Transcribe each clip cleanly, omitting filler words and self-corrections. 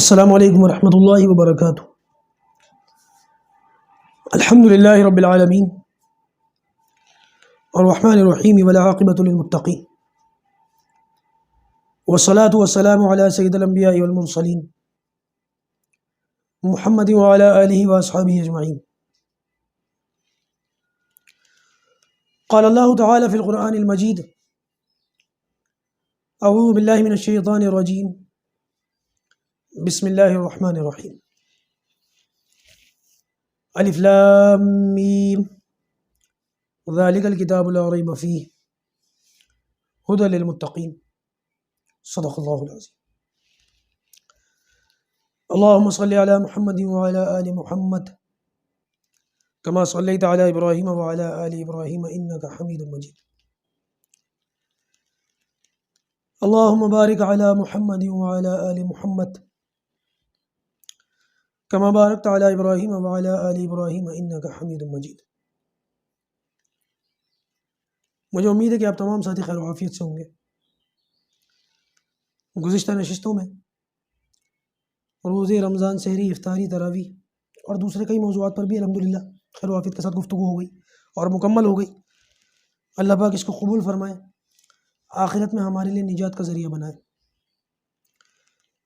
السلام علیکم ورحمۃ اللہ وبرکاتہ۔ الحمد للہ رب العالمین الرحمن الرحیم والعاقبۃ للمتقین والصلاة والسلام علی سید الانبیاء والمرسلین محمد وعلی آلہ واصحابہ اجمعین۔ قال اللہ تعالی فی القرآن المجید اعوذ باللہ من الشیطان الرجیم بسم اللہ الرحمن الرحیم۔ الف لام میم ذالک الکتاب لا ریب فیہ ھدی للمتقین۔ صدق اللہ العظیم۔ اللہم صلی علی محمد وعلی آل محمد کما صلیت علی ابراہیم وعلی آل ابراہیم انک حمید مجید۔ اللہم بارک علی محمد وعلی آل محمد کما بارکت علی ابراہیم وعلی آل ابراہیم انک حمید مجید۔ مجھے امید ہے کہ آپ تمام ساتھی خیر و عافیت سے ہوں گے۔ گزشتہ نشستوں میں روزے رمضان، سحری، افطاری، تراویح اور دوسرے کئی موضوعات پر بھی الحمدللہ خیر و عافیت کے ساتھ گفتگو ہو گئی اور مکمل ہو گئی۔ اللہ پاک اس کو قبول فرمائے، آخرت میں ہمارے لیے نجات کا ذریعہ بنائے۔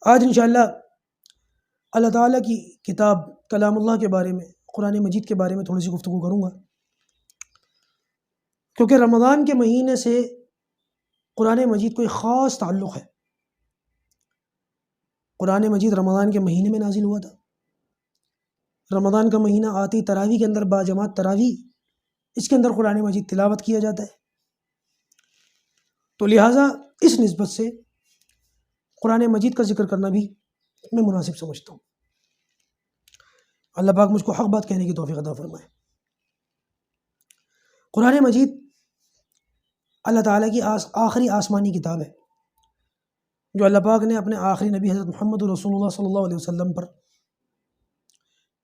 آج انشاءاللہ اللہ تعالیٰ کی کتاب کلام اللہ کے بارے میں، قرآن مجید کے بارے میں تھوڑی سی گفتگو کروں گا، کیونکہ رمضان کے مہینے سے قرآن مجید کو ایک خاص تعلق ہے۔ قرآن مجید رمضان کے مہینے میں نازل ہوا تھا۔ رمضان کا مہینہ آتی تراویح کے اندر باجماعت تراویح، اس کے اندر قرآن مجید تلاوت کیا جاتا ہے، تو لہٰذا اس نسبت سے قرآن مجید کا ذکر کرنا بھی میں مناسب سمجھتا ہوں۔ اللہ پاک مجھ کو حق بات کہنے کی توفیق عطا فرمائے۔ قرآن مجید اللہ تعالیٰ کی آخری آسمانی کتاب ہے، جو اللہ پاک نے اپنے آخری نبی حضرت محمد رسول اللہ صلی اللہ علیہ وسلم پر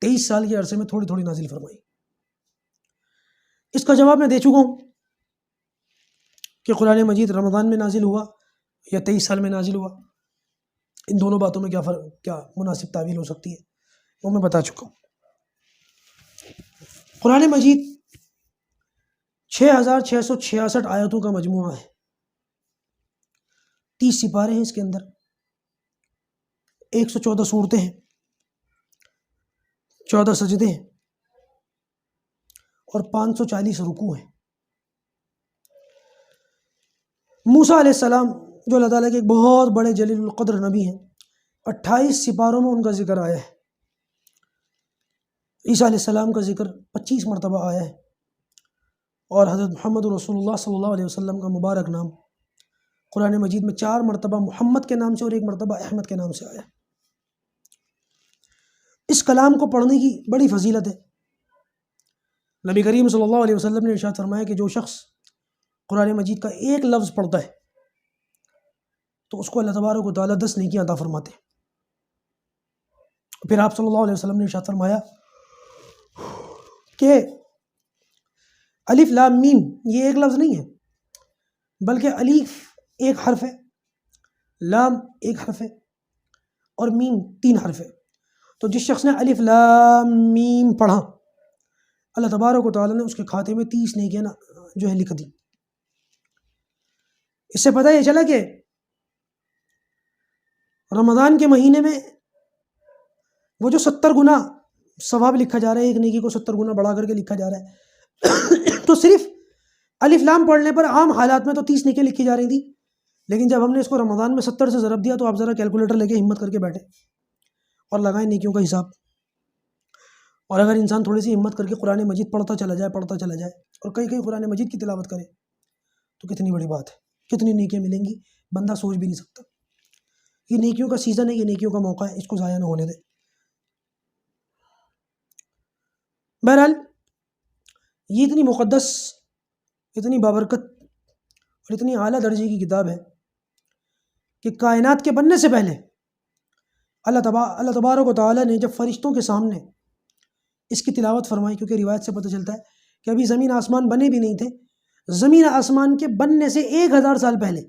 23 سال کے عرصے میں تھوڑی تھوڑی نازل فرمائی۔ اس کا جواب میں دے چکا ہوں کہ قرآن مجید رمضان میں نازل ہوا یا 23 سال میں نازل ہوا، ان دونوں باتوں میں کیا مناسب تعویل ہو سکتی ہے، وہ میں بتا چکا ہوں۔ قرآن مجید 6666 آیتوں کا مجموعہ ہے، 30 سپارے ہیں اس کے اندر، 114 سورتیں ہیں، 14 سجدے ہیں اور 540 رکوع ہیں۔ موسیٰ علیہ السلام جو اللہ تعالیٰ کے ایک بہت بڑے جلیل القدر نبی ہیں، 28 سپاروں میں ان کا ذکر آیا ہے۔ عیسیٰ علیہ السلام کا ذکر 25 مرتبہ آیا ہے، اور حضرت محمد رسول اللہ صلی اللہ علیہ وسلم کا مبارک نام قرآن مجید میں 4 مرتبہ محمد کے نام سے اور 1 مرتبہ احمد کے نام سے آیا ہے۔ اس کلام کو پڑھنے کی بڑی فضیلت ہے۔ نبی کریم صلی اللہ علیہ وسلم نے ارشاد فرمایا کہ جو شخص قرآن مجید کا ایک لفظ پڑھتا ہے تو اس کو اللہ تبارک و تعالیٰ 10 نیکیاں عطا فرماتے ہیں۔ پھر آپ صلی اللہ علیہ وسلم نے ارشاد فرمایا کہ الف لام میم یہ ایک لفظ نہیں ہے، بلکہ الف ایک حرف ہے، لام ایک حرف ہے اور میم 3 حرف ہے۔ تو جس شخص نے الف لام میم پڑھا، اللہ تبارک و تعالیٰ نے اس کے کھاتے میں 30 نیکیاں جو ہے لکھ دی۔ اس سے پتہ یہ چلا کہ رمضان کے مہینے میں وہ جو 70 گنا ثواب لکھا جا رہا ہے، ایک نیکی کو 70 گنا بڑھا کر کے لکھا جا رہا ہے، تو صرف الف لام پڑھنے پر عام حالات میں تو 30 نیکیاں لکھی جا رہی تھی، لیکن جب ہم نے اس کو رمضان میں 70 سے ضرب دیا تو آپ ذرا کیلکولیٹر لے کے ہمت کر کے بیٹھے اور لگائیں نیکیوں کا حساب۔ اور اگر انسان تھوڑی سی ہمت کر کے قرآن مجید پڑھتا چلا جائے اور کئی قرآن مجید کی تلاوت کرے تو کتنی بڑی بات ہے، کتنی نیکیاں ملیں گی، بندہ سوچ بھی نہیں سکتا۔ یہ نیکیوں کا سیزن ہے، یہ نیکیوں کا موقع ہے، اس کو ضائع نہ ہونے دیں۔ بہرحال یہ اتنی مقدس، اتنی بابرکت اور اتنی اعلیٰ درجے کی کتاب ہے کہ کائنات کے بننے سے پہلے اللہ تبارک و تعالیٰ نے جب فرشتوں کے سامنے اس کی تلاوت فرمائی، کیونکہ روایت سے پتہ چلتا ہے کہ ابھی زمین آسمان بنے بھی نہیں تھے، زمین آسمان کے بننے سے 1000 سال پہلے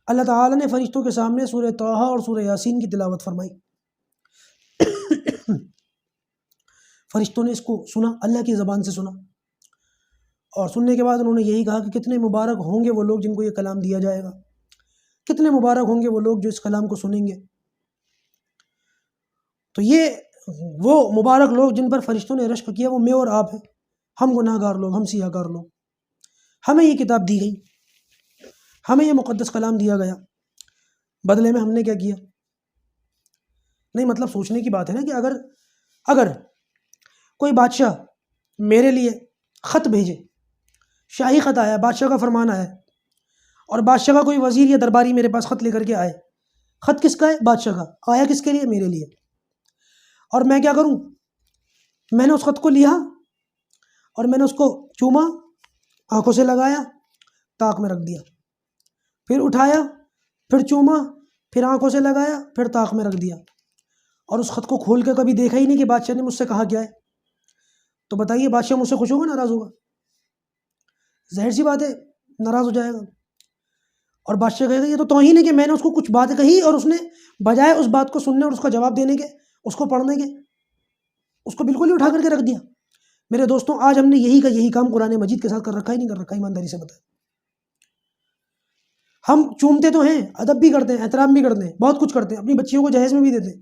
اللہ تعالیٰ نے فرشتوں کے سامنے سورہ طٰہٰ اور سورہ یاسین کی تلاوت فرمائی، فرشتوں نے اس کو سنا، اللہ کی زبان سے سنا، اور سننے کے بعد انہوں نے یہی کہا کہ کتنے مبارک ہوں گے وہ لوگ جن کو یہ کلام دیا جائے گا، کتنے مبارک ہوں گے وہ لوگ جو اس کلام کو سنیں گے۔ تو یہ وہ مبارک لوگ جن پر فرشتوں نے رشک کیا وہ میں اور آپ ہیں، ہم گناہ گار لوگ، ہم سیاہ کار لوگ۔ ہمیں یہ کتاب دی گئی، ہمیں یہ مقدس کلام دیا گیا، بدلے میں ہم نے کیا کیا؟ نہیں، مطلب سوچنے کی بات ہے نا کہ اگر کوئی بادشاہ میرے لیے خط بھیجے، شاہی خط آیا، بادشاہ کا فرمان آیا، اور بادشاہ کا کوئی وزیر یا درباری میرے پاس خط لے کر کے آئے، خط کس کا ہے؟ بادشاہ کا، آیا کس کے لیے؟ میرے لیے۔ اور میں کیا کروں؟ میں نے اس خط کو لیا اور میں نے اس کو چوما، آنکھوں سے لگایا، طاق میں رکھ دیا، پھر اٹھایا، پھر چوما، پھر آنکھوں سے لگایا، پھر طاق میں رکھ دیا، اور اس خط کو کھول کے کبھی دیکھا ہی نہیں کہ بادشاہ نے مجھ سے کہا کیا ہے، تو بتائیے بادشاہ مجھ سے خوش ہوگا ناراض ہوگا؟ ظاہر سی بات ہے ناراض ہو جائے گا، اور بادشاہ کہے گا یہ تو توہین ہے کہ میں نے اس کو کچھ بات کہی اور اس نے بجائے اس بات کو سننے اور اس کا جواب دینے کے، اس کو پڑھنے کے، اس کو بالکل ہی اٹھا کر کے رکھ دیا۔ میرے دوستوں، آج ہم نے یہی کام قرآن مجید کے ساتھ کر رکھا ہی نہیں کر رکھا؟ ایمانداری سے بتائیں۔ ہم چومتے تو ہیں، ادب بھی کرتے ہیں، احترام بھی کرتے ہیں، بہت کچھ کرتے ہیں، اپنی بچیوں کو جہیز میں بھی دیتے ہیں،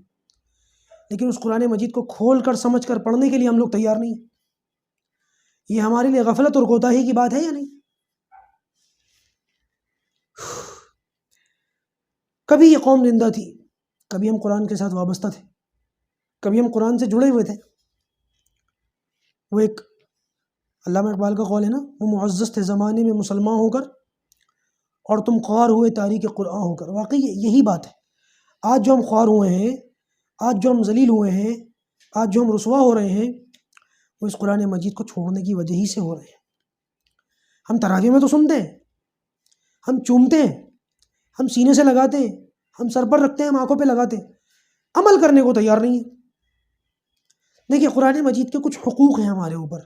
لیکن اس قرآن مجید کو کھول کر سمجھ کر پڑھنے کے لیے ہم لوگ تیار نہیں ہیں۔ یہ ہمارے لیے غفلت اور کوتاہی کی بات ہے یا نہیں؟ کبھی یہ قوم زندہ تھی، کبھی ہم قرآن کے ساتھ وابستہ تھے، کبھی ہم قرآن سے جڑے ہوئے تھے۔ وہ ایک علامہ اقبال کا قول ہے نا، وہ معزز تھے زمانے میں مسلمان ہو کر، اور تم خوار ہوئے تاریخ قرآن ہو کر۔ واقعی یہی بات ہے۔ آج جو ہم خوار ہوئے ہیں، آج جو ہم ذلیل ہوئے ہیں، آج جو ہم رسوا ہو رہے ہیں، وہ اس قرآن مجید کو چھوڑنے کی وجہ ہی سے ہو رہے ہیں۔ ہم تراویح میں تو سنتے ہیں، ہم چومتے ہیں، ہم سینے سے لگاتے ہیں، ہم سر پر رکھتے ہیں، ہم آنکھوں پہ لگاتے ہیں، عمل کرنے کو تیار نہیں ہے۔ دیکھیے قرآن مجید کے کچھ حقوق ہیں ہمارے اوپر،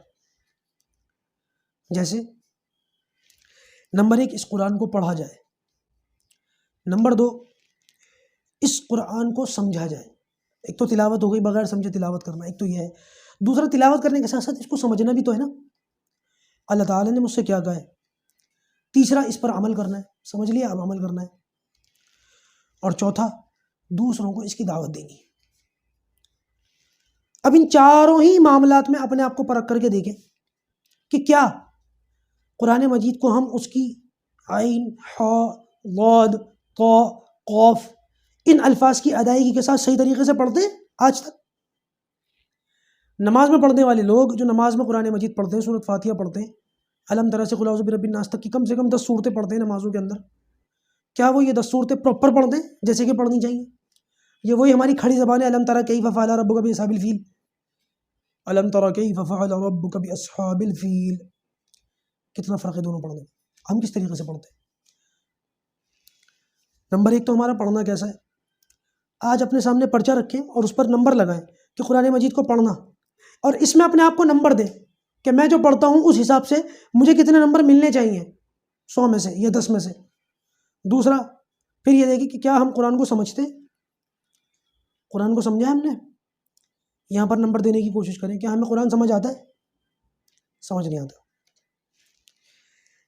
جیسے نمبر 1 اس قرآن کو پڑھا جائے، نمبر 2 اس قرآن کو سمجھا جائے۔ ایک تو تلاوت ہو گئی، بغیر سمجھے تلاوت کرنا، ایک تو یہ ہے۔ دوسرا تلاوت کرنے کے ساتھ ساتھ اس کو سمجھنا بھی تو ہے نا، اللہ تعالیٰ نے مجھ سے کیا کہا ہے۔ تیسرا اس پر عمل کرنا ہے، سمجھ لیا اب عمل کرنا ہے۔ اور چوتھا دوسروں کو اس کی دعوت دینی ہے۔ اب ان چاروں ہی معاملات میں اپنے آپ کو پرکھ کر کے دیکھیں کہ کیا قرآن مجید کو ہم اس کی عین، ح، ضاد، طا، قاف ان الفاظ کی ادائیگی کے ساتھ صحیح طریقے سے پڑھتے ہیں آج تک؟ نماز میں پڑھنے والے لوگ جو نماز میں قرآن مجید پڑھتے ہیں، سورۃ فاتحہ پڑھتے ہیں، الحمد للہ سے قل اعوذ برب الناس تک کی کم سے کم 10 صورتیں پڑھتے ہیں نمازوں کے اندر، کیا وہ یہ 10 صورتیں پراپر پڑھتے ہیں جیسے کہ پڑھنی چاہیے؟ یہ وہی ہماری کھڑی زبان ہے، الم تری کیف فعل ربک باصحاب الفیل، الم تری کیف فعل ربک باصحاب الفیل، کتنا فرق ہے دونوں پڑھنے میں۔ ہم کس طریقے سے پڑھتے ہیں؟ نمبر 1 تو ہمارا پڑھنا کیسا ہے؟ آج اپنے سامنے پرچہ رکھیں اور اس پر نمبر لگائیں کہ قرآن مجید کو پڑھنا، اور اس میں اپنے آپ کو نمبر دیں کہ میں جو پڑھتا ہوں اس حساب سے مجھے کتنے نمبر ملنے چاہیے، 100 میں سے یا 10 میں سے۔ دوسرا پھر یہ دیکھیں کہ کیا ہم قرآن کو سمجھتے ہیں، قرآن کو سمجھا ہم نے، یہاں پر نمبر دینے کی کوشش کریں۔ کیا ہمیں قرآن سمجھ آتا ہے؟ سمجھ نہیں آتا۔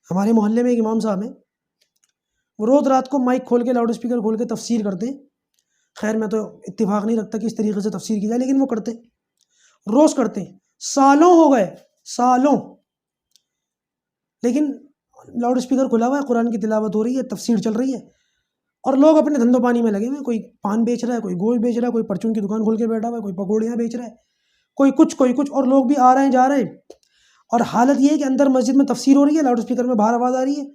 ہمارے محلے میں ایک امام صاحب ہیں، وہ روز رات کو مائک کھول کے، لاؤڈ اسپیکر کھول کے تفسیر کرتے ہیں۔ خیر میں تو اتفاق نہیں رکھتا کہ اس طریقے سے تفسیر کی جائے، لیکن وہ کرتے ہیں، روز کرتے ہیں، سالوں ہو گئے، سالوں، لیکن لاؤڈ اسپیکر کھلا ہوا ہے، قرآن کی تلاوت ہو رہی ہے، تفسیر چل رہی ہے، اور لوگ اپنے دھندوں پانی میں لگے ہوئے ہیں۔ کوئی پان بیچ رہا ہے، کوئی گوشت بیچ رہا ہے، کوئی پرچون کی دکان کھول کے بیٹھا ہوا ہے، کوئی پکوڑیاں بیچ رہا ہے، کوئی کچھ، اور لوگ بھی آ رہے ہیں جا رہے ہیں۔ اور حالت یہ ہے کہ اندر مسجد میں تفسیر ہو رہی ہے، لاؤڈ اسپیکر میں باہر آواز آ رہی ہے،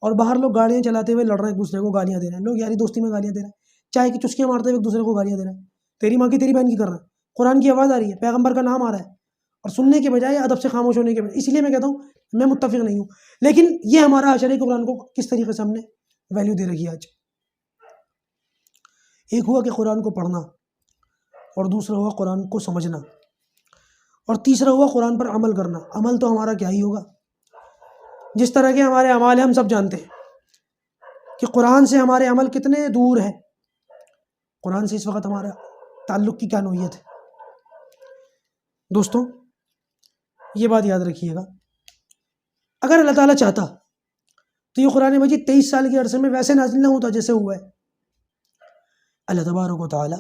اور باہر لوگ گاڑیاں چلاتے ہوئے لڑ رہے ہیں، ایک دوسرے کو گالیاں دے رہے ہیں، لوگ یاری دوستی میں گالیاں دے رہے ہیں، چائے کی چسکیاں مارتے ہوئے ایک دوسرے کو گالیاں دے رہے ہیں، تیری ماں کی تیری بہن کی کر رہا ہے، قرآن کی آواز آ رہی ہے، پیغمبر کا نام آ رہا ہے، اور سننے کے بجائے ادب سے خاموش ہونے کے بجائے۔ اس لیے میں کہتا ہوں میں متفق نہیں ہوں، لیکن یہ ہمارا اشر ہے کہ قرآن کو کس طریقے سے ہم نے ویلیو دے رکھی ہے آج۔ ایک ہوا کہ قرآن کو پڑھنا، اور دوسرا ہوا قرآن کو سمجھنا، اور تیسرا ہوا قرآن پر عمل کرنا۔ عمل تو ہمارا کیا ہی ہوگا، جس طرح کے ہمارے اعمال ہیں ہم سب جانتے ہیں کہ قرآن سے ہمارے عمل کتنے دور ہیں۔ قرآن سے اس وقت ہمارا تعلق کی کیا نوعیت ہے؟ دوستوں یہ بات یاد رکھیے گا، اگر اللہ تعالیٰ چاہتا تو یہ قرآن مجید 23 سال کے عرصے میں ویسے نازل نہ ہوتا جیسے ہوا ہے۔ اللہ تبارک و تعالیٰ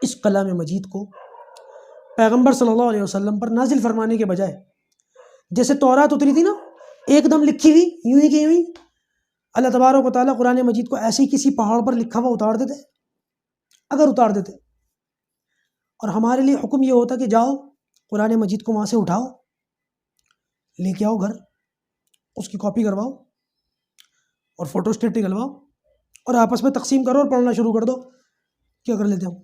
اس کلام مجید کو پیغمبر صلی اللہ علیہ وسلم پر نازل فرمانے کے بجائے، جیسے تورات اتری تھی نا ایک دم لکھی ہوئی یوں ہی کہ یوں ہی، اللہ تبارک و تعالیٰ قرآن مجید کو ایسے ہی کسی پہاڑ پر لکھا ہوا اتار دیتے، اگر اتار دیتے، اور ہمارے لیے حکم یہ ہوتا کہ جاؤ قرآن مجید کو وہاں سے اٹھاؤ، لے کے آؤ گھر، اس کی کاپی کرواؤ اور فوٹو اسٹیٹ نکلواؤ اور آپس میں تقسیم کرو اور پڑھنا شروع کر دو، کیا کر لیتے ہم؟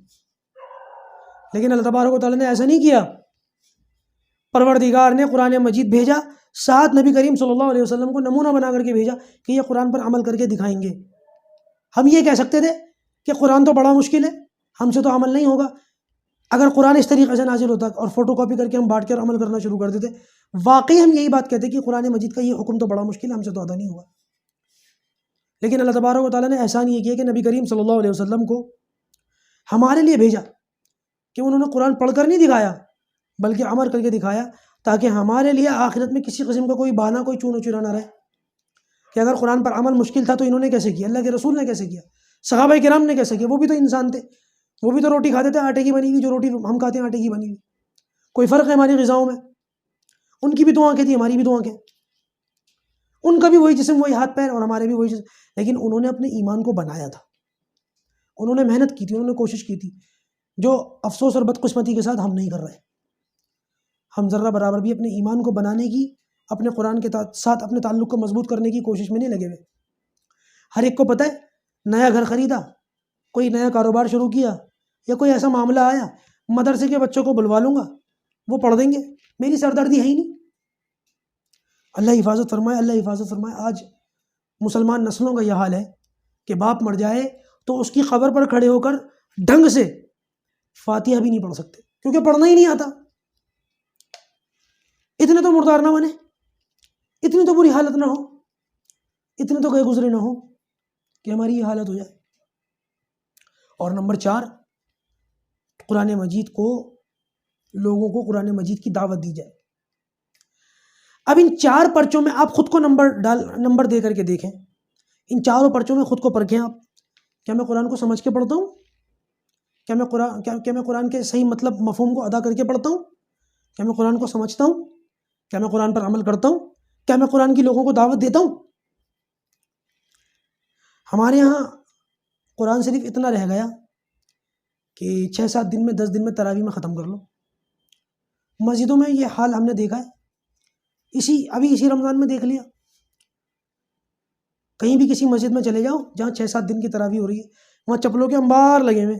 لیکن اللہ تبارک و تعالیٰ نے ایسا نہیں کیا۔ پروردگار نے قرآن مجید بھیجا، ساتھ نبی کریم صلی اللہ علیہ وسلم کو نمونہ بنا کر کے بھیجا کہ یہ قرآن پر عمل کر کے دکھائیں گے۔ ہم یہ کہہ سکتے تھے کہ قرآن تو بڑا مشکل ہے، ہم سے تو عمل نہیں ہوگا، اگر قرآن اس طریقے سے نازل ہوتا اور فوٹو کاپی کر کے ہم بانٹ کر عمل کرنا شروع کر دیتے، واقعی ہم یہی بات کہتے کہ قرآن مجید کا یہ حکم تو بڑا مشکل ہے، ہم سے تو ادا نہیں ہوگا۔ لیکن اللہ تبارک و تعالیٰ نے احسان یہ کیا کہ نبی کریم صلی اللہ علیہ وسلم کو ہمارے لیے بھیجا کہ انہوں نے قرآن پڑھ کر نہیں دکھایا بلکہ عمل کر کے دکھایا، تاکہ ہمارے لیے آخرت میں کسی قسم کا کوئی بہانہ، کوئی چون و چرا نہ رہے کہ اگر قرآن پر عمل مشکل تھا تو انہوں نے کیسے کیا، اللہ کے رسول نے کیسے کیا، صحابہ کرام نے کیسے کیا، وہ بھی تو انسان تھے، وہ بھی تو روٹی کھاتے تھے آٹے کی بنی ہوئی، جو روٹی ہم کھاتے ہیں آٹے کی بنی ہوئی، کوئی فرق ہے ہماری غذاؤں میں؟ ان کی بھی دو آنکھیں تھیں، ہماری بھی دو آنکھیں، ان کا بھی وہی جسم، وہی ہاتھ پیر، اور ہمارے بھی وہی جسم، لیکن انہوں نے اپنے ایمان کو بنایا تھا، انہوں نے محنت کی تھی، انہوں نے کوشش کی تھی، جو افسوس اور بدقسمتی کے ساتھ ہم نہیں کر رہے۔ ہم ذرہ برابر بھی اپنے ایمان کو بنانے کی، اپنے قرآن کے ساتھ اپنے تعلق کو مضبوط کرنے کی کوشش میں نہیں لگے ہوئے۔ ہر ایک کو پتہ ہے، نیا گھر خریدا، کوئی نیا کاروبار شروع کیا، یا کوئی ایسا معاملہ آیا، مدرسے کے بچوں کو بلوا لوں گا، وہ پڑھ دیں گے، میری سردردی ہے ہی نہیں۔ اللہ حفاظت فرمائے، اللہ حفاظت فرمائے۔ آج مسلمان نسلوں کا یہ حال ہے کہ باپ مر جائے تو اس کی قبر پر کھڑے ہو کر ڈھنگ سے فاتحہ بھی نہیں پڑھ سکتے، کیونکہ پڑھنا ہی نہیں آتا۔ اتنے تو مردار نہ بنے، اتنی تو بری حالت نہ ہو، اتنے تو گئے گزرے نہ ہو کہ ہماری یہ حالت ہو جائے۔ اور نمبر 4، قرآن مجید کو، لوگوں کو قرآن مجید کی دعوت دی جائے۔ اب ان 4 پرچوں میں آپ خود کو نمبر دے کر کے دیکھیں، ان 4 پرچوں میں خود کو پرکھیں آپ، کیا میں قرآن کو سمجھ کے پڑھتا ہوں؟ کیا میں قرآن کے صحیح مطلب مفہوم کو ادا کر کے پڑھتا ہوں؟ کیا میں قرآن کو سمجھتا ہوں؟ کیا میں قرآن پر عمل کرتا ہوں؟ کیا میں قرآن کی لوگوں کو دعوت دیتا ہوں؟ ہمارے ہاں قرآن شریف اتنا رہ گیا کہ 6-7 دن میں 10 دن میں تراویح میں ختم کر لو۔ مسجدوں میں یہ حال ہم نے دیکھا ہے، ابھی اسی رمضان میں دیکھ لیا، کہیں بھی کسی مسجد میں چلے جاؤ جہاں 6-7 دن کی تراویح ہو رہی ہے، وہاں چپلوں کے انبار لگے ہوئے،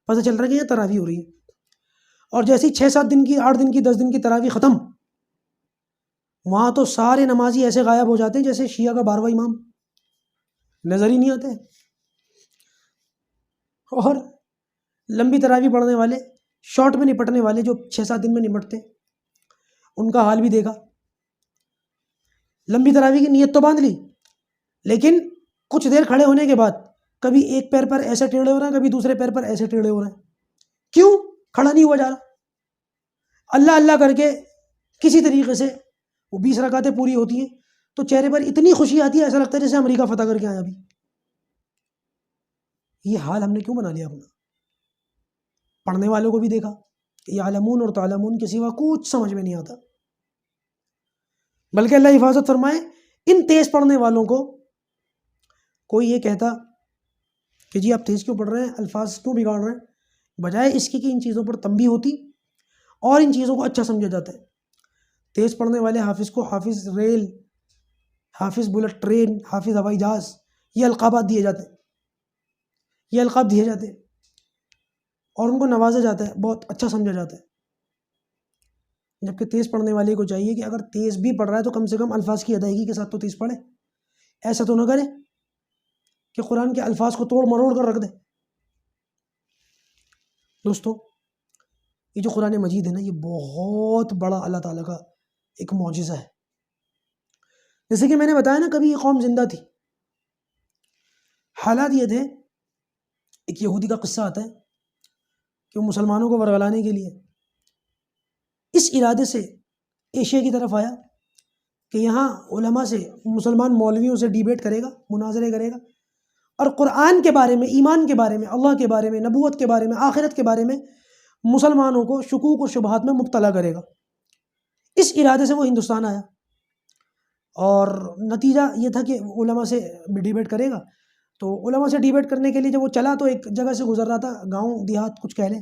پتہ چل رہا ہے کہ یہ تراویح ہو رہی ہے۔ اور جیسی 6-7 دن کی، 8 دن کی، 10 دن کی تراویح ختم، وہاں تو سارے نمازی ایسے غائب ہو جاتے ہیں جیسے شیعہ کا 12واں امام، نظر ہی نہیں آتے۔ اور لمبی تراویح پڑھنے والے، شارٹ میں نپٹنے والے جو 6-7 دن میں نپٹتے، ان کا حال بھی دیکھا۔ لمبی تراویح کی نیت تو باندھ لی، لیکن کچھ دیر کھڑے ہونے کے بعد کبھی ایک پیر پر ایسے ٹیڑھے ہو رہے ہیں، کبھی دوسرے پیر پر ایسے ٹیڑھے ہو رہے ہیں، کیوں؟ کھڑا نہیں ہوا جا رہا۔ اللہ اللہ کر کے کسی طریقے سے وہ 20 رکعتیں پوری ہوتی ہیں تو چہرے پر اتنی خوشی آتی ہے، ایسا لگتا ہے جیسے امریکہ فتح کر کے آیا ابھی۔ یہ حال ہم نے کیوں بنا لیا اپنا؟ پڑھنے والوں کو بھی دیکھا، یعلمون اور تعلمون کے سوا کچھ سمجھ میں نہیں آتا، بلکہ اللہ حفاظت فرمائے ان تیز پڑھنے والوں کو کوئی یہ کہتا کہ جی آپ تیز کیوں پڑھ رہے ہیں، الفاظ کیوں بگاڑ رہے ہیں، بجائے اس کی کہ ان چیزوں پر تنبیہ ہوتی اور ان چیزوں کو اچھا سمجھا جاتا ہے۔ تیز پڑھنے والے حافظ کو حافظ ریل، حافظ بلٹ ٹرین، حافظ ہوائی جہاز، یہ القابات دیے جاتے ہیں، یہ القاب دیے جاتے ہیں اور ان کو نوازا جاتا ہے، بہت اچھا سمجھا جاتا ہے۔ جبکہ تیز پڑھنے والے کو چاہیے کہ اگر تیز بھی پڑھ رہا ہے تو کم سے کم الفاظ کی ادائیگی کے ساتھ تو تیز پڑھے، ایسا تو نہ کرے کہ قرآن کے الفاظ کو توڑ مروڑ کر رکھ دے۔ دوستو، یہ جو قرآن مجید ہے نا، یہ بہت بڑا اللہ تعالیٰ کا ایک معجزہ ہے۔ جیسے کہ میں نے بتایا نا، کبھی یہ قوم زندہ تھی، حالات یہ تھے، ایک یہودی کا قصہ آتا ہے کہ وہ مسلمانوں کو ورگلانے کے لیے اس ارادے سے ایشیا کی طرف آیا کہ یہاں علماء سے، مسلمان مولویوں سے ڈیبیٹ کرے گا، مناظرے کرے گا، اور قرآن کے بارے میں، ایمان کے بارے میں، اللہ کے بارے میں، نبوت کے بارے میں، آخرت کے بارے میں مسلمانوں کو شکوک و شبہات میں مبتلا کرے گا۔ اس ارادے سے وہ ہندوستان آیا، اور نتیجہ یہ تھا کہ علماء سے ڈیبیٹ کرے گا۔ تو علماء سے ڈیبیٹ کرنے کے لیے جب وہ چلا تو ایک جگہ سے گزر رہا تھا، گاؤں دیہات کچھ کہہ لیں،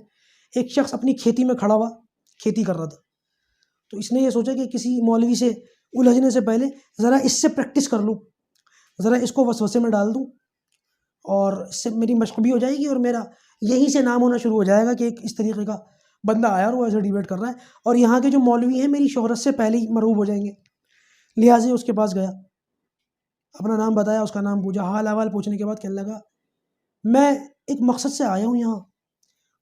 ایک شخص اپنی کھیتی میں کھڑا ہوا، کھیتی کر رہا تھا۔ تو اس نے یہ سوچا کہ کسی مولوی سے الجھنے سے پہلے ذرا اس سے پریکٹس کر لوں، ذرا اس کو وسوسے میں ڈال دوں، اور اس سے میری مشق بھی ہو جائے گی، اور میرا یہیں سے نام ہونا شروع ہو جائے گا کہ ایک اس طریقے کا بندہ آیا اور وہ ایسے ڈیبیٹ کر رہا ہے، اور یہاں کے جو مولوی ہیں میری شہرت سے پہلے ہی مرعوب ہو جائیں گے۔ لہٰذا اس کے پاس گیا، اپنا نام بتایا، اس کا نام پوچھا، حال احوال پوچھنے کے بعد کہنے لگا میں ایک مقصد سے آیا ہوں یہاں،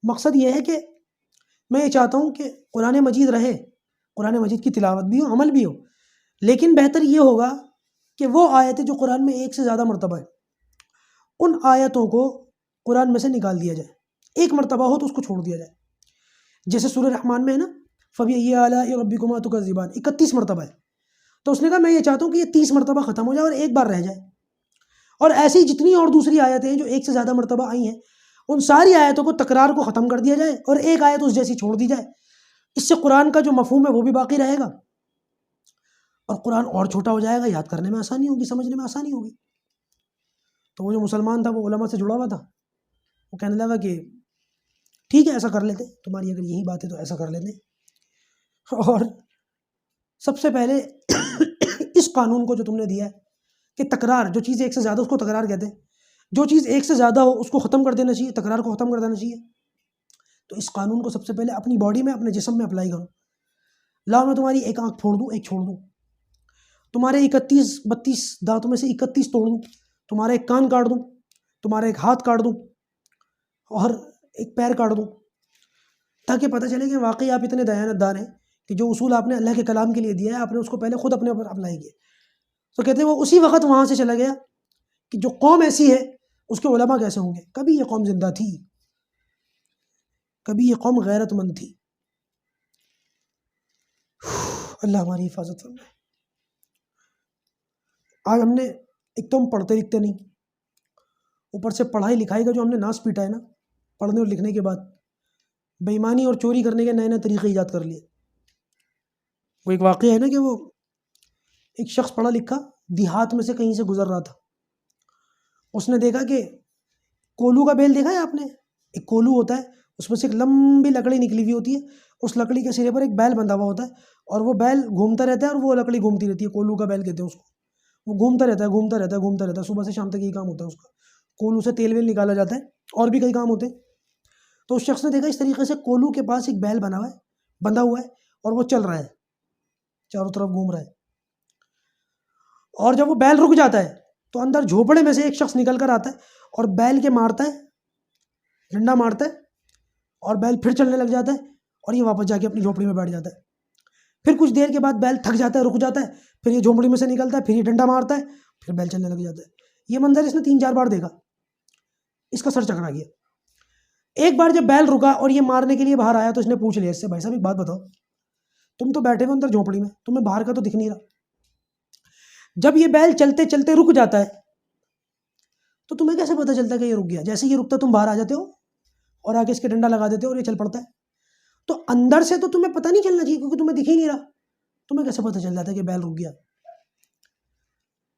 مقصد یہ ہے کہ میں یہ چاہتا ہوں کہ قرآن مجید رہے، قرآن مجید کی تلاوت بھی ہو، عمل بھی ہو، لیکن بہتر یہ ہوگا کہ وہ آیتیں جو قرآن میں ایک سے زیادہ مرتبہ ہے، ان آیتوں کو قرآن میں سے نکال دیا جائے، ایک مرتبہ ہو تو اس کو چھوڑ دیا جائے۔ جیسے سورہ رحمان میں ہے نا، فَبِأَيِّ آلَاءِ رَبِّكُمَا تُكَذِّبَانِ 31 مرتبہ ہے، تو اس نے کہا میں یہ چاہتا ہوں کہ یہ 30 مرتبہ ختم ہو جائے اور ایک بار رہ جائے، اور ایسی جتنی اور دوسری آیتیں ہیں جو ایک سے زیادہ مرتبہ آئی ہیں، ان ساری آیتوں کو تکرار کو ختم کر دیا جائے اور ایک آیت اس جیسی چھوڑ دی جائے۔ اس سے قرآن کا جو مفہوم ہے وہ بھی باقی رہے گا، اور قرآن اور چھوٹا ہو جائے گا، یاد کرنے میں آسانی ہوگی، سمجھنے میں آسانی ہوگی۔ تو وہ جو مسلمان تھا، وہ علماء سے جڑا ہوا تھا، وہ کہنے لگا کہ ٹھیک ہے ایسا کر لیتے، تمہاری اگر یہی بات ہے تو ایسا کر لیتے۔ اور سب سے پہلے اس قانون کو جو تم نے دیا ہے کہ تکرار، جو چیز ایک سے زیادہ اس کو تکرار کہتے ہیں، جو چیز ایک سے زیادہ ہو اس کو ختم کر دینا چاہیے، تکرار کو ختم کر دینا چاہیے۔ تو اس قانون کو سب سے پہلے اپنی باڈی میں، اپنے جسم میں اپلائی کرو۔ لاؤ میں تمہاری ایک آنکھ پھوڑ دوں، ایک چھوڑ دوں، تمہارے 32 دانتوں میں سے 31 توڑ دوں، تمہارا ایک کان کاٹ دوں، تمہارا ایک ہاتھ کاٹ دوں، اور ایک پیر کاٹ دوں، تاکہ پتہ چلے کہ واقعی آپ اتنے دیانتدار ہیں کہ جو اصول آپ نے اللہ کے کلام کے لیے دیا ہے، آپ نے اس کو پہلے خود اپنے اوپر اپلائی کیا۔ تو کہتے ہیں وہ اسی وقت وہاں سے چلا گیا کہ جو قوم ایسی ہے اس کے علماء کیسے ہوں گے۔ کبھی یہ قوم زندہ تھی، کبھی یہ قوم غیرت مند تھی۔ اللہ ہماری حفاظت فرمائے۔ آج ہم نے ایک تو ہم پڑھتے لکھتے نہیں، اوپر سے پڑھائی لکھائی کا جو ہم نے ناس پیٹا ہے نا، پڑھنے اور لکھنے کے بعد بے ایمانی اور چوری کرنے کے نئے نئے طریقے ایجاد کر لیے۔ وہ ایک واقعہ ہے نا کہ وہ ایک شخص پڑھا لکھا دیہات میں سے کہیں سے گزر رہا تھا، اس نے دیکھا کہ کولو کا بیل دیکھا ہے آپ نے؟ ایک کولو ہوتا ہے، اس میں سے ایک لمبی لکڑی نکلی ہوئی ہوتی ہے، اس لکڑی کے سرے پر ایک بیل بندھا ہوا ہوتا ہے، اور وہ بیل گھومتا رہتا ہے اور وہ لکڑی گھومتی رہتی ہے، کولو کا بیل کہتے ہیں اس کو۔ وہ گھومتا رہتا ہے، گھومتا رہتا ہے، گھومتا رہتا ہے، صبح سے شام تک یہی کام ہوتا ہے اس کا۔ کولو سے تیل ویل نکالا جاتا ہے، اور بھی کئی کام ہوتے ہیں۔ تو اس شخص نے دیکھا اس طریقے سے کولو کے پاس ایک بیل بنا ہوا ہے، بندھا ہوا ہے، اور وہ چل رہا ہے، چاروں طرف گھوم رہا ہے۔ اور جب وہ بیل رک جاتا ہے تو اندر جھوپڑے میں سے ایک شخص نکل کر آتا ہے اور بیل کے مارتا ہے، ڈنڈا مارتا ہے، اور بیل پھر چلنے لگ جاتا ہے، اور یہ واپس جا کے اپنی جھوپڑی میں بیٹھ جاتا ہے۔ پھر کچھ دیر کے بعد بیل تھک جاتا ہے، رک جاتا ہے، پھر یہ جھوپڑی میں سے نکلتا ہے، پھر یہ ڈنڈا مارتا ہے، پھر بیل چلنے لگ جاتا ہے۔ یہ منظر اس نے 3-4 بار دیکھا، اس کا سر چکرا گیا۔ ایک بار جب بیل رکا اور یہ مارنے کے لیے باہر آیا تو اس نے پوچھ لیا اس سے، بھائی صاحب ایک بات بتاؤ، تم تو بیٹھے ہو اندر جھوپڑی میں، تمہیں باہر کا تو دکھ نہیں رہا، جب یہ بیل چلتے چلتے رک جاتا ہے تو تمہیں کیسے پتہ چلتا ہے کہ یہ رک گیا؟ جیسے یہ رکتا تم باہر آ جاتے ہو اور آگے اس کے ڈنڈا لگا دیتے ہو اور یہ چل پڑتا ہے۔ تو اندر سے تو تمہیں پتہ نہیں چلنا چاہیے کیونکہ تمہیں دکھ ہی نہیں رہا، تمہیں کیسے پتہ چل جاتا ہے کہ بیل رک گیا؟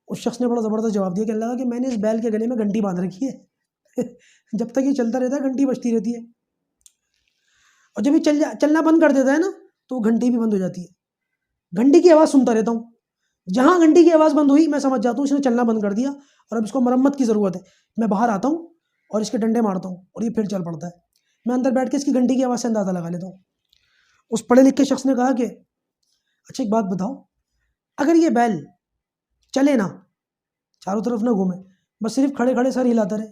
اس شخص نے بڑا زبردست جواب دیا کہ اللہ کہ میں نے اس بیل کے گلے میں گھنٹی باندھ رکھی ہے جب تک یہ چلتا رہتا ہے گھنٹی بجتی رہتی ہے، اور جب یہ چلنا بند کر دیتا ہے نا تو وہ گھنٹی بھی بند ہو جاتی ہے۔ گھنٹی کی آواز سنتا رہتا ہوں، جہاں گھنٹی کی آواز بند ہوئی میں سمجھ جاتا ہوں اس نے چلنا بند کر دیا اور اب اس کو مرمت کی ضرورت ہے۔ میں باہر آتا ہوں اور اس کے ڈنڈے مارتا ہوں اور یہ پھر چل پڑتا ہے۔ میں اندر بیٹھ کے اس کی گھنٹی کی آواز سے اندازہ لگا لیتا ہوں۔ اس پڑھے لکھے شخص نے کہا کہ اچھا ایک بات بتاؤ، اگر یہ بیل چلے نا، چاروں طرف نہ گھومے، بس صرف کھڑے کھڑے سر ہلاتا رہے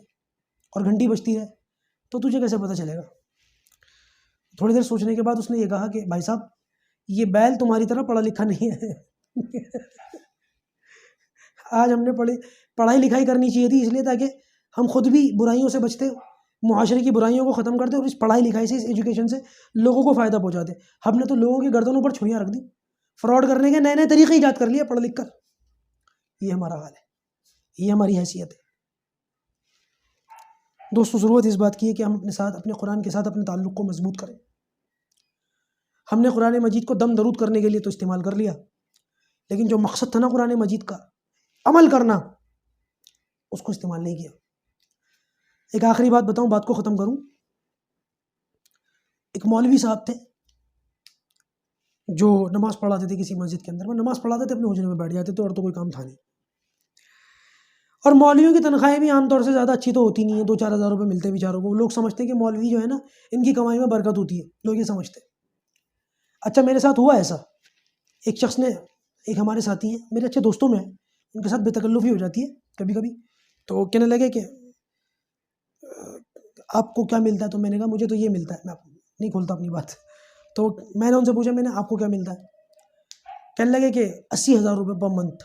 اور گھنٹی بجتی رہے، تو تجھے کیسے پتہ چلے گا؟ تھوڑی دیر سوچنے کے بعد اس نے یہ کہا کہ بھائی صاحب یہ بیل تمہاری طرح پڑھا لکھا نہیں ہے آج ہم نے پڑھائی لکھائی کرنی چاہیے تھی اس لیے تاکہ ہم خود بھی برائیوں سے بچتے معاشرے کی برائیوں کو ختم کرتے اور اس پڑھائی لکھائی سے، اس ایجوکیشن سے لوگوں کو فائدہ پہنچاتے. ہم نے تو لوگوں کی گردنوں پر چھریاں رکھ دی، فراڈ کرنے کے نئے نئے طریقے ایجاد کر لیے پڑھ لکھ کر. یہ ہمارا حال ہے، یہ ہماری حیثیت ہے. دوستو، ضرورت اس بات کی ہے کہ ہم اپنے قرآن کے ساتھ اپنے تعلق کو مضبوط کریں. ہم نے قرآن مجید کو دم درود کرنے کے لیے تو استعمال کر لیا، لیکن جو مقصد تھا نا قرآن مجید کا، عمل کرنا، اس کو استعمال نہیں کیا. ایک آخری بات بتاؤں، بات کو ختم کروں. ایک مولوی صاحب تھے جو نماز پڑھاتے تھے کسی مسجد کے اندر. وہ نماز پڑھاتے تھے، اپنے حجرے میں بیٹھ جاتے تھے، اور تو کوئی کام تھا نہیں. اور مولویوں کی تنخواہیں بھی عام طور سے زیادہ اچھی تو ہوتی نہیں ہیں، 2-4 ہزار روپے ملتے بیچاروں کو. لوگ سمجھتے ہیں کہ مولوی جو ہے نا، ان کی کمائی میں برکت ہوتی ہے، لوگ یہ سمجھتے ہیں. اچھا، میرے ساتھ ہوا ایسا. ایک شخص نے، ایک ہمارے ساتھی ہیں، میرے اچھے دوستوں میں ہیں، ان کے ساتھ بے تکلفی ہو جاتی ہے کبھی کبھی. تو کہنے لگے کہ آپ کو کیا ملتا ہے؟ تو میں نے کہا مجھے تو یہ ملتا ہے. میں نہیں کھولتا اپنی بات. تو میں نے ان سے پوچھا، میں نے آپ کو کیا ملتا ہے؟ کہنے لگے کہ 80,000 روپے پر منتھ.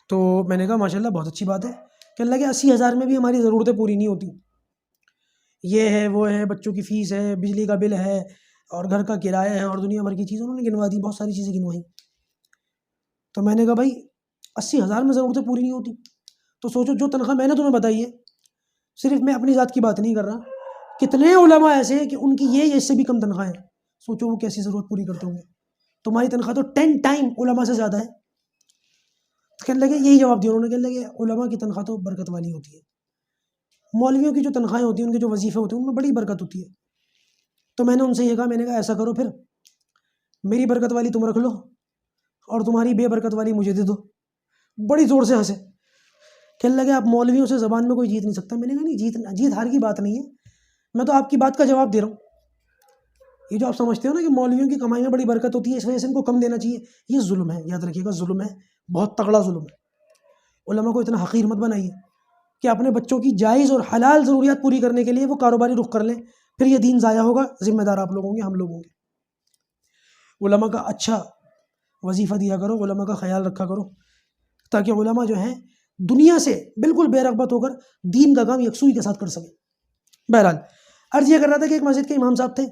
تو میں نے کہا ماشاءاللہ بہت اچھی بات ہے. کہنے لگے 80,000 میں بھی ہماری ضرورتیں پوری نہیں ہوتی. یہ ہے، وہ ہے، بچوں کی فیس ہے، بجلی کا بل ہے، اور گھر کا کرایہ ہے، اور دنیا بھر کی چیزیں انہوں نے گنوا دی، بہت ساری چیزیں گنوائی. تو میں نے کہا بھائی 80,000 میں ضرورتیں پوری نہیں ہوتی تو سوچو جو تنخواہ میں نے تمہیں بتائی ہے، صرف میں اپنی ذات کی بات نہیں کر رہا، کتنے علماء ایسے ہیں کہ ان کی یہ اس سے بھی کم تنخواہ ہے. سوچو وہ کیسی ضرورت پوری کرتے ہوں گے. تمہاری تنخواہ تو 10 ٹائم علماء سے زیادہ ہے. کہنے لگے، یہی جواب دیا انہوں نے. کہنے لگے علماء کی تنخواہ تو برکت والی ہوتی ہے، مولویوں کی جو تنخواہیں ہوتی ہیں، ان کے جو وظیفے ہوتے ہیں، ان میں بڑی برکت ہوتی ہے. تو میں نے ان سے یہ کہا، میں نے کہا ایسا کرو، پھر میری برکت والی تم رکھ لو اور تمہاری بے برکت والی مجھے دے دو. بڑی زور سے ہنسے. کہنے لگے آپ مولویوں سے زبان میں کوئی جیت نہیں سکتا. میں نے کہا نہیں، جیت ہار کی بات نہیں ہے، میں تو آپ کی بات کا جواب دے رہا ہوں. یہ جو آپ سمجھتے ہو نا کہ مولویوں کی کمائی میں بڑی برکت ہوتی ہے، اس وجہ سے ان کو کم دینا چاہیے، یہ ظلم ہے. یاد رکھیے گا، ظلم ہے، بہت تگڑا ظلم ہے. علماء کو اتنا حقیر مت بنائیے کہ اپنے بچوں کی جائز اور حلال ضروریات پوری کرنے کے لیے وہ کاروباری رخ کر لیں، پھر یہ دین ضائع ہوگا. ذمہ دار آپ لوگ ہوں گے، ہم لوگ ہوں گے. علماء کا اچھا وظیفہ دیا کرو، علماء کا خیال رکھا کرو، تاکہ علماء جو ہیں دنیا سے بالکل بے رغبت ہو کر دین کا کام یکسوئی کے ساتھ کر سکیں. بہرحال عرض یہ کر رہا تھا کہ ایک مسجد کے امام صاحب تھے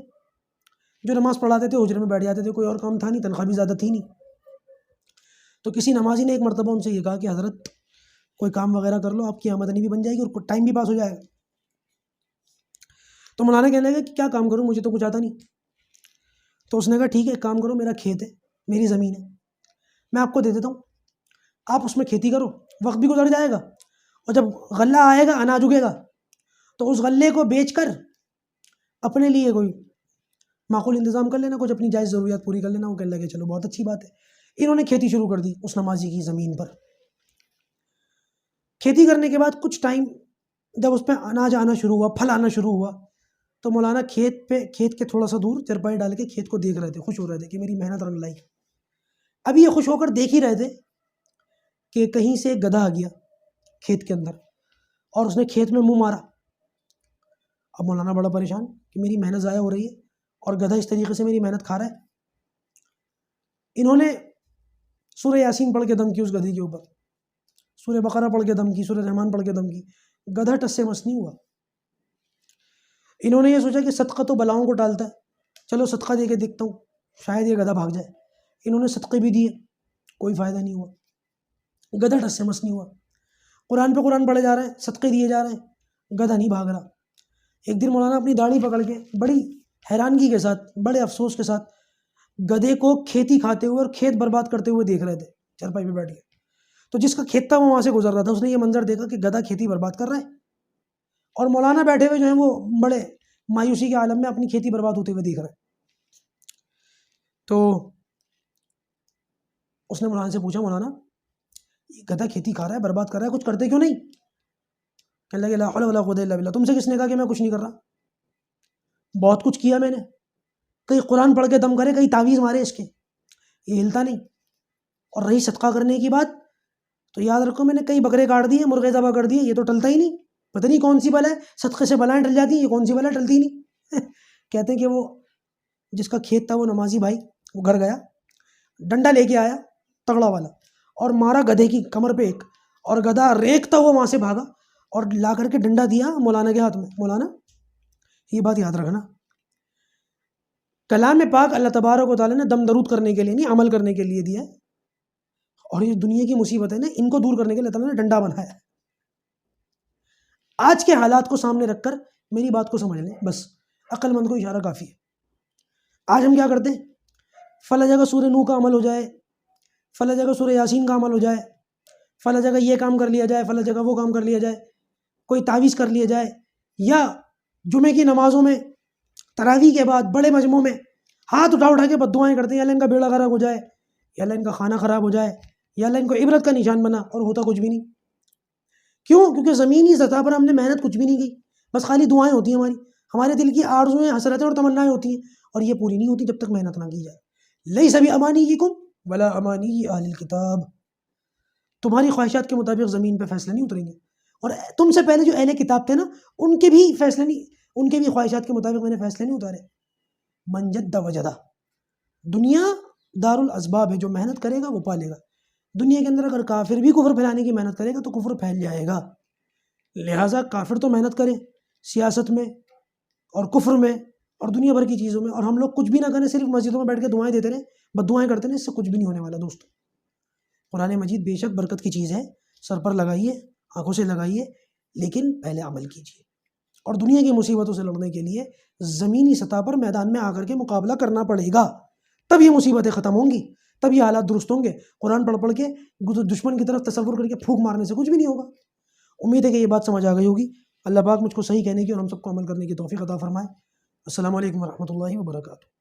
جو نماز پڑھاتے تھے، حجرے میں بیٹھ جاتے تھے، کوئی اور کام تھا نہیں، تنخواہ بھی زیادہ تھی نہیں. تو کسی نمازی نے ایک مرتبہ ان سے یہ کہا کہ حضرت کوئی کام وغیرہ کر لو، آپ کی آمدنی بھی بن جائے گی اور ٹائم بھی پاس ہو جائے گا. تو مولانا کہنے لگے کہ کیا کام کروں، مجھے تو کچھ آتا نہیں. تو اس نے کہا ٹھیک ہے، ایک کام کرو، میرا کھیت ہے، میری زمین ہے، میں آپ کو دے دیتا ہوں، آپ اس میں کھیتی کرو، وقت بھی گزر جائے گا، اور جب غلہ آئے گا، اناج اگے گا، تو اس غلے کو بیچ کر اپنے لیے کوئی معقول انتظام کر لینا، کچھ اپنی جائز ضروریات پوری کر لینا. وہ کہنے لگے چلو بہت اچھی بات ہے. انہوں نے کھیتی شروع کر دی اس نمازی کی زمین پر. کھیتی کرنے کے بعد کچھ ٹائم جب اس پہ اناج آنا شروع ہوا، پھل آنا شروع ہوا، تو مولانا کھیت کے تھوڑا سا دور چرپائی ڈال کے کھیت کو دیکھ رہے تھے، خوش ہو رہے تھے کہ میری محنت رنگ لائی. ابھی یہ خوش ہو کر دیکھ ہی رہے تھے کہ کہیں سے ایک گدھا آ گیا کھیت کے اندر اور اس نے کھیت میں منہ مارا. اب مولانا بڑا پریشان کہ میری محنت ضائع ہو رہی ہے اور گدھا اس طریقے سے میری محنت کھا رہا ہے. انہوں نے سورہ یاسین پڑھ کے دم کی اس گدھے کے اوپر، سورہ بقرہ پڑھ کے دم کی، سورہ رحمان پڑھ کے دم کی. گدھا ٹس سے مس نہیں ہوا. انہوں نے یہ سوچا کہ صدقہ تو بلاؤں کو ٹالتا ہے، چلو صدقہ دے کے دیکھتا ہوں، شاید یہ گدھا بھاگ جائے. انہوں نے صدقے بھی دیے، کوئی فائدہ نہیں ہوا، گدھا ٹس سے مس نہیں ہوا. قرآن پہ قرآن پڑھے جا رہے ہیں، صدقے دیے جا رہے ہیں، گدھا نہیں بھاگ رہا. ایک دن مولانا اپنی داڑھی پکڑ کے بڑی حیرانگی کے ساتھ، بڑے افسوس کے ساتھ گدھے کو کھیتی کھاتے ہوئے اور کھیت برباد کرتے ہوئے دیکھ رہے تھے چرپائی پہ بیٹھ کے. تو جس کا کھیت تھا وہ وہاں سے گزر رہا تھا، اس نے یہ منظر دیکھا کہ گدھا کھیتی برباد کر رہا ہے اور مولانا بیٹھے ہوئے جو ہیں وہ بڑے مایوسی کے عالم میں اپنی کھیتی برباد ہوتے ہوئے دیکھ رہے ہیں. تو اس نے مولانا سے پوچھا، مولانا یہ گدھا کھیتی کھا رہا ہے، برباد کر رہا ہے، کچھ کرتے کیوں نہیں؟ کہنے لگے لا حول ولا قوت الا باللہ. تم سے کس نے کہا کہ میں کچھ نہیں کر رہا؟ بہت کچھ کیا میں نے، کئی قرآن پڑھ کے دم کرے، کئی تعویذ مارے اس کے، یہ ہلتا نہیں. اور رہی صدقہ کرنے کی بات، تو یاد رکھو میں نے کئی بکرے کاٹ دیے، مرغے ذبح کر دیے، یہ تو ٹلتا ہی نہیں. پتہ نہیں کون سی بلا ہے، صدقے سے بلائیں ٹل جاتی ہیں، یہ کون سی بلا ٹلتی ہی نہیں. کہتے ہیں کہ وہ جس کا کھیت تھا وہ نمازی بھائی، وہ گھر گیا، ڈنڈا لے کے آیا تگڑا والا اور مارا گدھے کی کمر پہ ایک، اور گدھا ریکتا ہوا وہاں سے بھاگا اور لا کر کے ڈنڈا دیا مولانا کے ہاتھ میں. مولانا یہ بات یاد رکھنا، کلام پاک اللہ تبارک و تعالیٰ نے دم درود کرنے کے لیے نہیں، عمل کرنے کے لیے دیا ہے. اور یہ دنیا کی مصیبت ہے نا، ان کو دور کرنے کے لیے اللہ تعالیٰ نے ڈنڈا بنایا ہے. آج کے حالات کو سامنے رکھ کر میری بات کو سمجھ لیں، بس عقل مند کو اشارہ کافی ہے. آج ہم کیا کرتے ہیں، فلاں جگہ سورہ نوح کا عمل ہو جائے، فلاں جگہ سورہ یاسین کا عمل ہو جائے، فلاں جگہ یہ کام کر لیا جائے، فلاں جگہ وہ کام کر لیا جائے، کوئی تعویذ کر لیا جائے، یا جمعے کی نمازوں میں تراویح کے بعد بڑے مجمعوں میں ہاتھ اٹھا کے بد دعائیں کرتے ہیں، یا اللہ ان کا بیڑا خراب ہو جائے، یا اللہ ان کا کھانا خراب ہو جائے، یا اللہ ان کو عبرت کا نشان بنا، اور ہوتا کچھ بھی نہیں. کیوں؟ کیونکہ زمینی سطح پر ہم نے محنت کچھ بھی نہیں کی، بس خالی دعائیں ہوتی ہیں، ہمارے دل کی آرزویں، حسرتیں اور تمنائیں ہوتی ہیں، اور یہ پوری نہیں ہوتی جب تک محنت نہ کی جائے. لیس بامانیکم ولا امانی اہل الکتاب. تمہاری خواہشات کے مطابق زمین پہ فیصلے نہیں اتریں گے، اور تم سے پہلے جو اہل کتاب تھے نا، ان کے بھی فیصلے نہیں، ان کے بھی خواہشات کے مطابق میں نے فیصلے نہیں اتارے. من جد وجدہ. دنیا دار الاسباب ہے، جو محنت کرے گا وہ پالے گا. دنیا کے اندر اگر کافر بھی کفر پھیلانے کی محنت کرے گا تو کفر پھیل جائے گا. لہٰذا کافر تو محنت کرے سیاست میں اور کفر میں اور دنیا بھر کی چیزوں میں، اور ہم لوگ کچھ بھی نہ کریں، صرف مسجدوں میں بیٹھ کے دعائیں دیتے رہیں، بد دعائیں کرتے رہیں، اس سے کچھ بھی نہیں ہونے والا. دوستو، قرآن مجید بے شک برکت کی چیز ہے، سر پر لگائیے، آنکھوں سے لگائیے، لیکن پہلے عمل کیجیے. اور دنیا کی مصیبتوں سے لڑنے کے لیے زمینی سطح پر میدان میں آ کر کے مقابلہ کرنا پڑے گا، تب یہ مصیبتیں ختم ہوں گی، تب یہ حالات درست ہوں گے. قرآن پڑھ کے دشمن کی طرف تصور کر کے پھونک مارنے سے کچھ بھی نہیں ہوگا. امید ہے کہ یہ بات سمجھ آ گئی ہوگی. اللہ پاک مجھ کو صحیح کہنے کی اور ہم سب کو عمل کرنے کی توفیق عطا فرمائے. السلام علیکم ورحمۃ اللہ وبرکاتہ.